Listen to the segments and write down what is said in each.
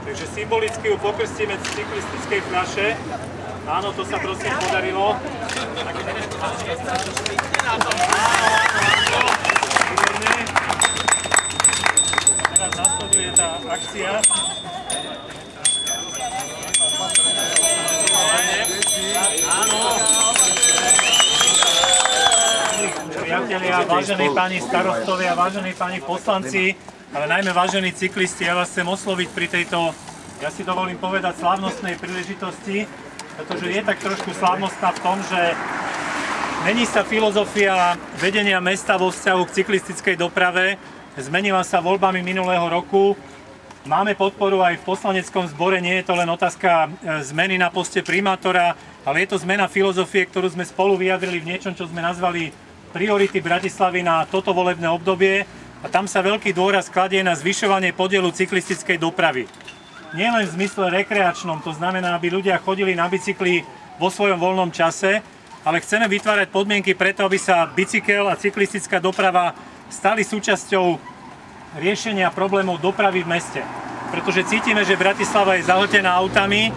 Takže symbolicky ju pokrstíme z cyklistickej fľaše. Áno, to sa prosím podarilo. Teraz nasleduje tá akcia. Áno. Priatelia, vážení páni starostovia, vážení páni poslanci, ale najmä vážení cyklisti, ja vás chcem osloviť pri tejto, ja si dovolím povedať, slávnostnej príležitosti, pretože je tak trošku slávnostná v tom, že mení sa filozofia vedenia mesta vo vzťahu k cyklistickej doprave, zmenila sa voľbami minulého roku, máme podporu aj v poslaneckom zbore, nie je to len otázka zmeny na poste primátora, ale je to zmena filozofie, ktorú sme spolu vyjadrili v niečom, čo sme nazvali priority Bratislavy na toto volebné obdobie, a tam sa veľký dôraz kladie na zvyšovanie podielu cyklistickej dopravy. Nie len v zmysle rekreačnom, to znamená, aby ľudia chodili na bicykli vo svojom voľnom čase, ale chceme vytvárať podmienky preto, aby sa bicykel a cyklistická doprava stali súčasťou riešenia problémov dopravy v meste. Pretože cítime, že Bratislava je zahltená autami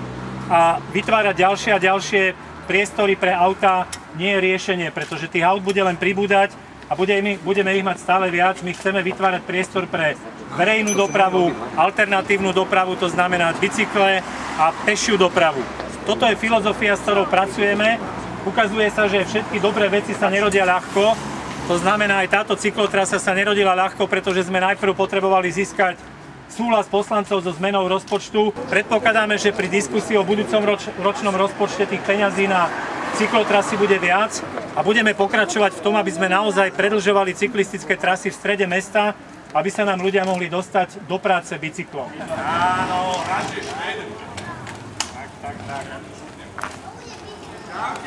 a vytvárať ďalšie a ďalšie priestory pre autá nie je riešenie, pretože tých aut bude len pribúdať a budeme ich mať stále viac. My chceme vytvárať priestor pre verejnú dopravu, alternatívnu dopravu, to znamená bicykle a pešiu dopravu. Toto je filozofia, s ktorou pracujeme. Ukazuje sa, že všetky dobré veci sa nerodia ľahko. To znamená, aj táto cyklotrasa sa nerodila ľahko, pretože sme najprv potrebovali získať súhlas poslancov so zmenou rozpočtu. Predpokladáme, že pri diskusii o budúcom ročnom rozpočte tých peňazí na cyklotrasy bude viac a budeme pokračovať v tom, aby sme naozaj predĺžovali cyklistické trasy v strede mesta, aby sa nám ľudia mohli dostať do práce bicyklom. Áno, tak. Tak.